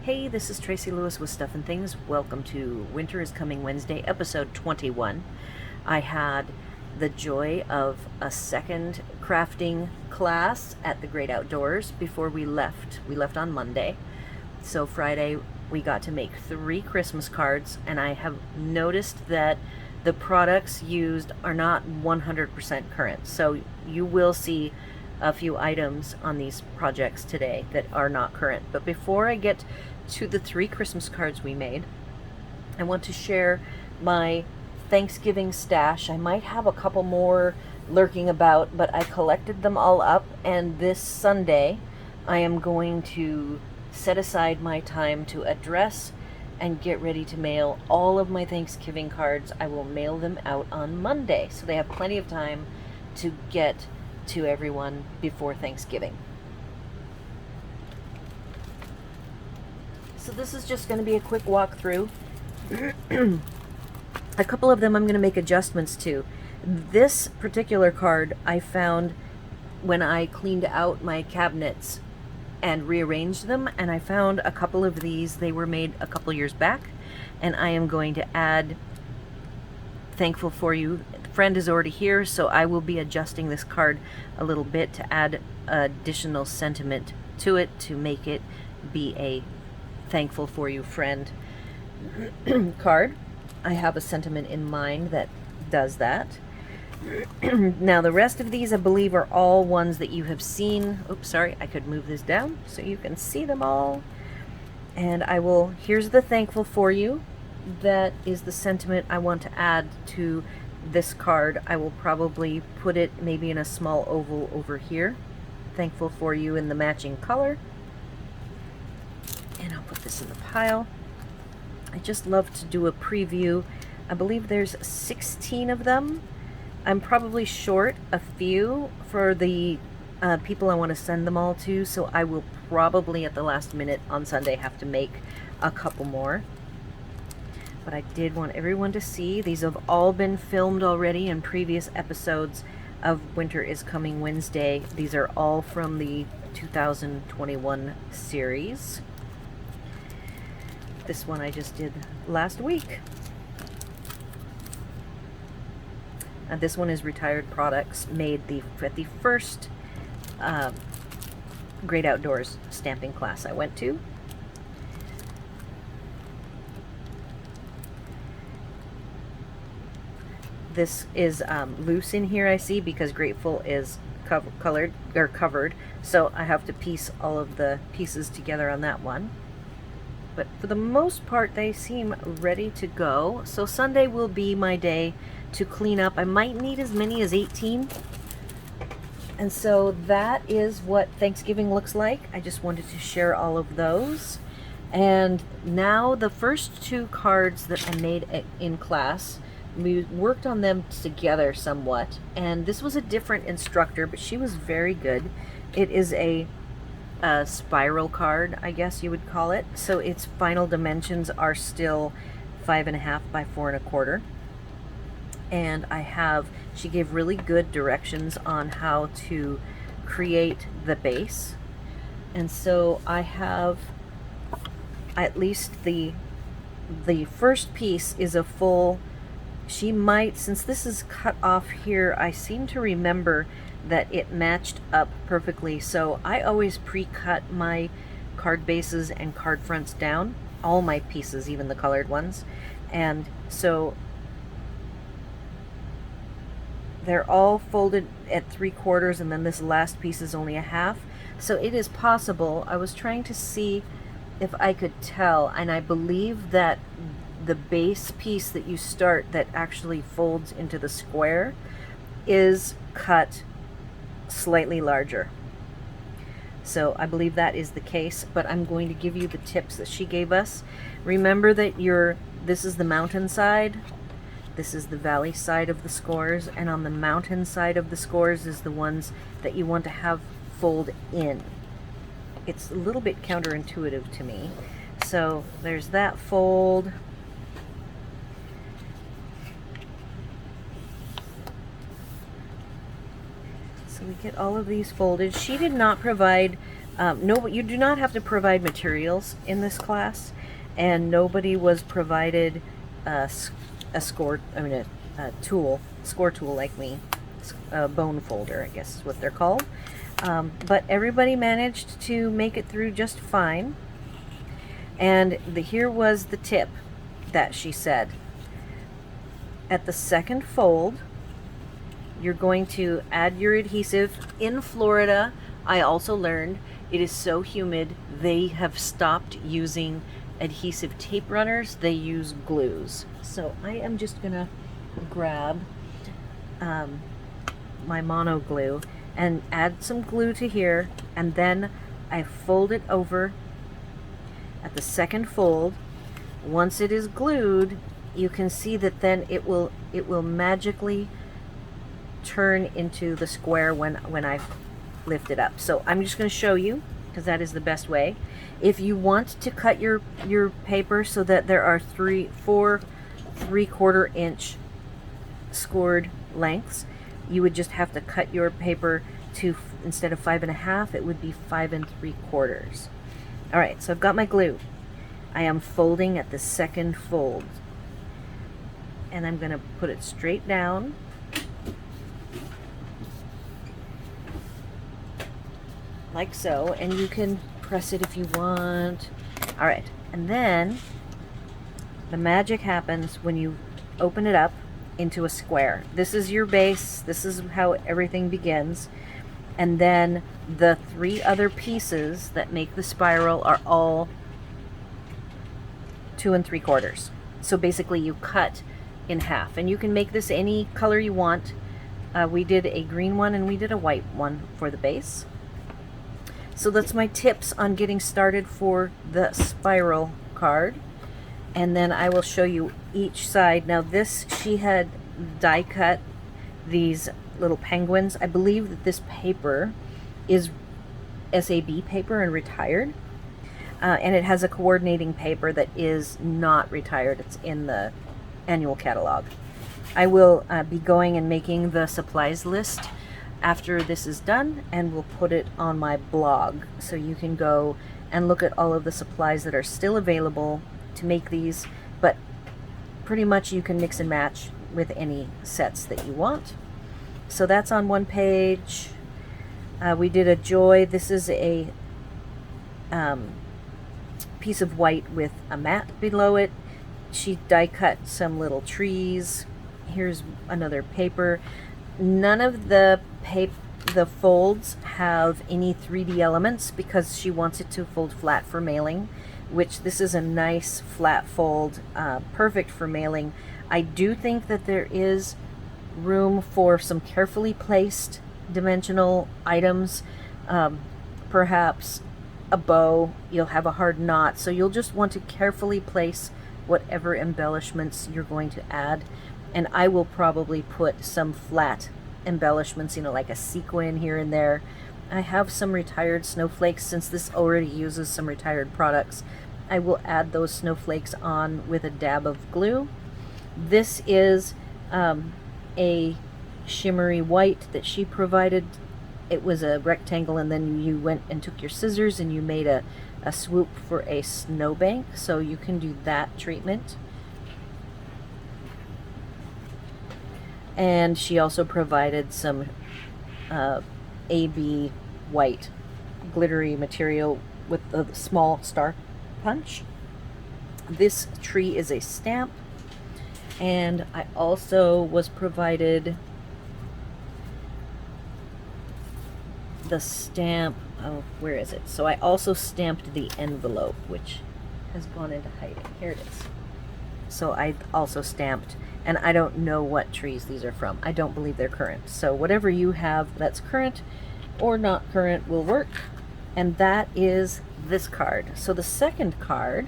Hey, this is Tracy Lewis with Stuff and Things. Welcome to Winter is Coming Wednesday, episode 21. I had the joy of a second crafting class at the Great Outdoors before we left. We left on Monday. So Friday we got to make 3 Christmas cards, and I have noticed that the products used are not 100% current. So you will see a few items on these projects today that are not current. But before I get to the 3 Christmas cards we made, I want to share my Thanksgiving stash. I might have a couple more lurking about, but I collected them all up, and this Sunday I am going to set aside my time to address and get ready to mail all of my Thanksgiving cards. I will mail them out on Monday, so they have plenty of time to get to everyone before Thanksgiving. So this is just going to be a quick walkthrough. A couple of them I'm going to make adjustments to. This particular card I found when I cleaned out my cabinets and rearranged them, and I found a couple of these. They were made a couple years back, and I am going to add Thankful for You. The friend is already here, so I will be adjusting this card a little bit to add additional sentiment to it to make it be a Thankful for You friend card. I have a sentiment in mind that does that. Now the rest of these I believe are all ones that you have seen. Oops, sorry, I could move this down so you can see them all. And I will, here's the Thankful for You. That is the sentiment I want to add to this card. I will probably put it maybe in a small oval over here. Thankful for You in the matching color. And I'll put this in the pile. I just love to do a preview. I believe there's 16 of them. I'm probably short a few for the people I want to send them all to, so I will probably at the last minute on Sunday have to make a couple more. But I did want everyone to see. These have all been filmed already in previous episodes of Winter is Coming Wednesday. These are all from the 2021 series. This one I just did last week. And this one is Retired Products, made at the first Great Outdoors stamping class I went to. This is loose in here, I see, because Grateful is covered, so I have to piece all of the pieces together on that one. But for the most part, they seem ready to go. So Sunday will be my day to clean up. I might need as many as 18. And so that is what Thanksgiving looks like. I just wanted to share all of those. And now the first 2 cards that I made in class, we worked on them together somewhat. And this was a different instructor, but she was very good. It is a spiral card, I guess you would call it. So its final dimensions are still 5.5 by 4.25. And she gave really good directions on how to create the base. And so I have at least the first piece is a full, she might, since this is cut off here, I seem to remember that it matched up perfectly. So I always pre-cut my card bases and card fronts down, all my pieces, even the colored ones. And so they're all folded at 3/4, and then this last piece is only a half. So it is possible, I was trying to see if I could tell, and I believe that the base piece that you start that actually folds into the square is cut slightly larger. So I believe that is the case, but I'm going to give you the tips that she gave us. Remember that this is the mountain side, this is the valley side of the scores, and on the mountain side of the scores is the ones that you want to have fold in. It's a little bit counterintuitive to me. So there's that fold. So we get all of these folded. She did not provide No, you do not have to provide materials in this class, and nobody was provided a score, a tool, score tool like me, a bone folder, I guess is what they're called. But everybody managed to make it through just fine. And here was the tip that she said. At the second fold, you're going to add your adhesive. In Florida, I also learned it is so humid, they have stopped using adhesive tape runners. They use glues. So I am just gonna grab my mono glue and add some glue to here, and then I fold it over at the second fold. Once it is glued, you can see that then it will magically turn into the square when I lift it up. So I'm just going to show you, because that is the best way. If you want to cut your paper so that there are 4 3/4 inch scored lengths, you would just have to cut your paper to, instead of 5 1/2, it would be 5 3/4. All right, so I've got my glue. I am folding at the second fold, and I'm going to put it straight down. Like so, and you can press it if you want. All right, and then the magic happens when you open it up into a square. This is your base. This is how everything begins. And then the 3 other pieces that make the spiral are all 2 3/4. So basically you cut in half, and you can make this any color you want. We did a green one and we did a white one for the base. So that's my tips on getting started for the spiral card. And then I will show you each side. Now this, she had die cut these little penguins. I believe that this paper is SAB paper and retired. And it has a coordinating paper that is not retired. It's in the annual catalog. I will be going and making the supplies list after this is done, and we'll put it on my blog, so you can go and look at all of the supplies that are still available to make these. But pretty much you can mix and match with any sets that you want. So that's on one page. We did a joy. This is a piece of white with a mat below it. She die cut some little trees. Here's another paper. None of the folds have any 3D elements because she wants it to fold flat for mailing, which this is a nice flat fold, perfect for mailing. I do think that there is room for some carefully placed dimensional items, perhaps a bow. You'll have a hard knot, so you'll just want to carefully place whatever embellishments you're going to add. And I will probably put some flat embellishments, you know, like a sequin here and there. I have some retired snowflakes. Since this already uses some retired products, I will add those snowflakes on with a dab of glue. This is a shimmery white that she provided. It was a rectangle, and then you went and took your scissors and you made a swoop for a snowbank, so you can do that treatment. And she also provided some AB white glittery material with a small star punch. This tree is a stamp, and I also was provided the stamp. Oh, where is it? So I also stamped the envelope, which has gone into hiding. Here it is. So I also stamped, and I don't know what trees these are from. I don't believe they're current. So whatever you have that's current or not current will work. And that is this card. So the second card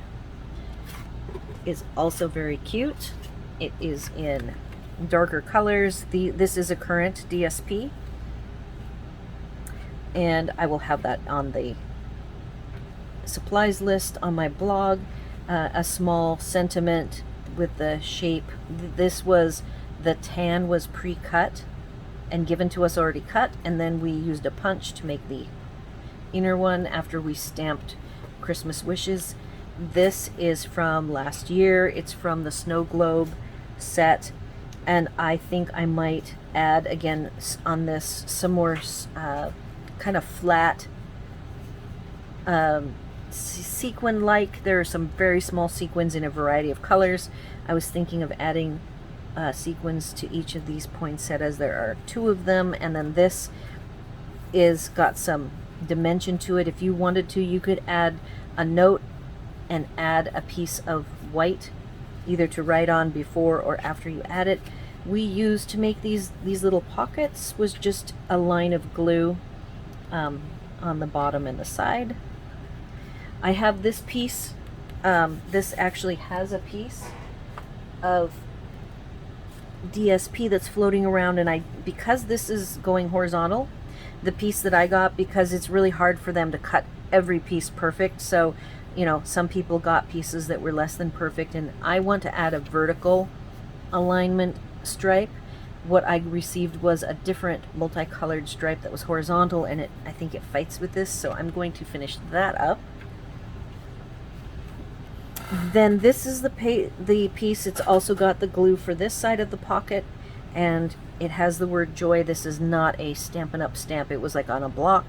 is also very cute. It is in darker colors. This is a current DSP, and I will have that on the supplies list on my blog. A small sentiment with the shape. This was, the tan was pre-cut and given to us already cut, and then we used a punch to make the inner one after we stamped Christmas wishes. This is from last year. It's from the Snow Globe set, and I think I might add again on this some more kind of flat sequin like. There are some very small sequins in a variety of colors. I was thinking of adding sequins to each of these poinsettias. There are 2 of them, and then this is got some dimension to it. If you wanted to, you could add a note and add a piece of white either to write on before or after you add it. We used to make these little pockets was just a line of glue on the bottom and the side. I have this piece. This actually has a piece of DSP that's floating around, and because this is going horizontal, the piece that I got, because it's really hard for them to cut every piece perfect, so you know, some people got pieces that were less than perfect, and I want to add a vertical alignment stripe. What I received was a different multicolored stripe that was horizontal, and I think it fights with this, so I'm going to finish that up. Then this is the piece. It's also got the glue for this side of the pocket, and it has the word joy. This is not a Stampin' Up stamp. It was like on a block,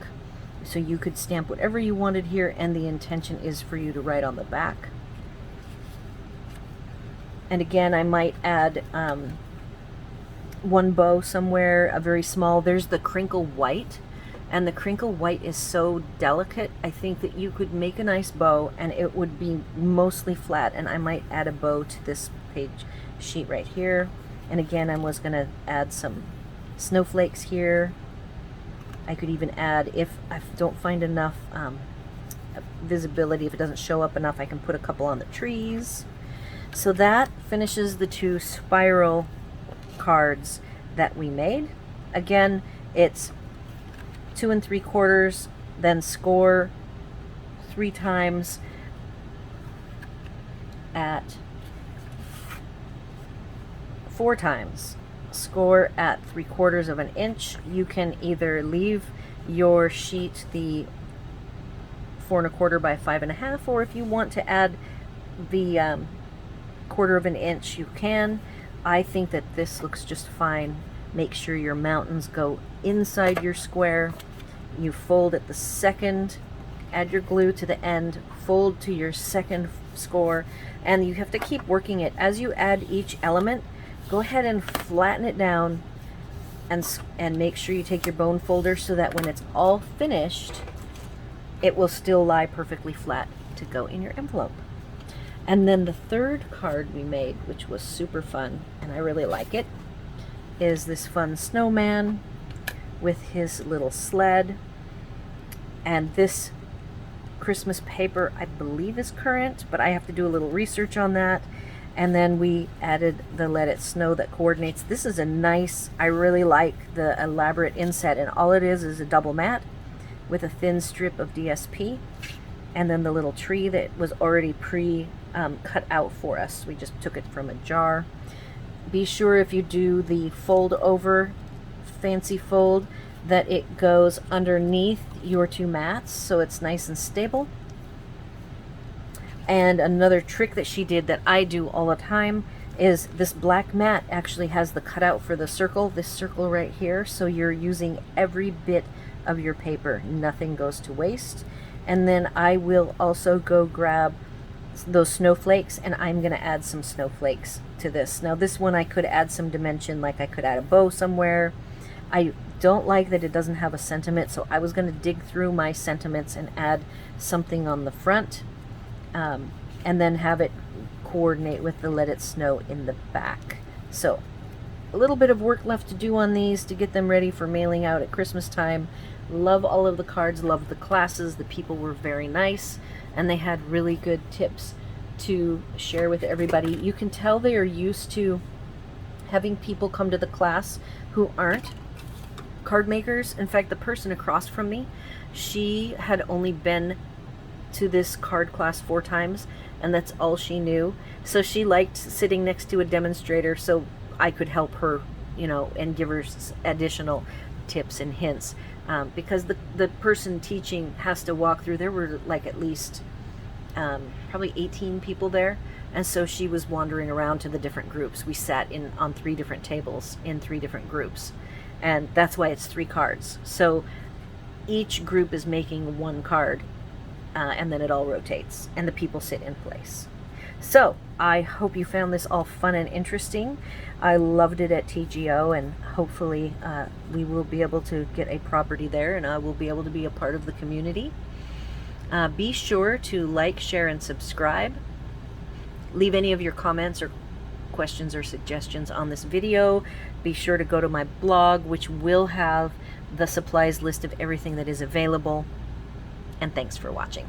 so you could stamp whatever you wanted here, and the intention is for you to write on the back. And again, I might add one bow somewhere, a very small. There's the crinkle white, and the crinkle white is so delicate. I think that you could make a nice bow and it would be mostly flat, and I might add a bow to this page sheet right here. And again, I was going to add some snowflakes here. I could even add, if I don't find enough visibility, if it doesn't show up enough, I can put a couple on the trees. So that finishes the 2 spiral cards that we made. Again, it's 2 3/4, then score 3 times at 4 times. Score at 3/4 of an inch. You can either leave your sheet the 4 1/4 by 5 1/2, or if you want to add the 1/4 of an inch, you can. I think that this looks just fine. Make sure your mountains go inside your square. You fold at the second, add your glue to the end, fold to your second score, and you have to keep working it. As you add each element, go ahead and flatten it down and make sure you take your bone folder so that when it's all finished, it will still lie perfectly flat to go in your envelope. And then the 3rd card we made, which was super fun, and I really like it, is this fun snowman with his little sled. And this Christmas paper, I believe, is current, but I have to do a little research on that. And then we added the Let It Snow that coordinates. This is a nice, I really like the elaborate inset, and all it is a double mat with a thin strip of DSP, and then the little tree that was already cut out for us. We just took it from a jar. Be sure if you do the fold over, fancy fold, that it goes underneath your 2 mats so it's nice and stable. And another trick that she did that I do all the time is this black mat actually has the cutout for the circle, this circle right here, so you're using every bit of your paper. Nothing goes to waste. And then I will also go grab those snowflakes, and I'm going to add some snowflakes to this. Now this one I could add some dimension, like I could add a bow somewhere. I don't like that it doesn't have a sentiment, so I was going to dig through my sentiments and add something on the front, and then have it coordinate with the Let It Snow in the back. So a little bit of work left to do on these to get them ready for mailing out at Christmas time. Love all of the cards, love the classes. The people were very nice, and they had really good tips to share with everybody. You can tell they are used to having people come to the class who aren't card makers. In fact, the person across from me, she had only been to this card class 4 times, and that's all she knew. So she liked sitting next to a demonstrator so I could help her, you know, and give her additional tips and hints. because the person teaching has to walk through. There were like at least probably 18 people there, and so she was wandering around to the different groups. We sat in on 3 different tables in 3 different groups, and that's why it's 3 cards. So each group is making 1 card, and then it all rotates, and the people sit in place. So I hope you found this all fun and interesting. I loved it at TGO, and hopefully we will be able to get a property there, and I will be able to be a part of the community. Be sure to like, share, and subscribe. Leave any of your comments or questions or suggestions on this video. Be sure to go to my blog, which will have the supplies list of everything that is available. And thanks for watching.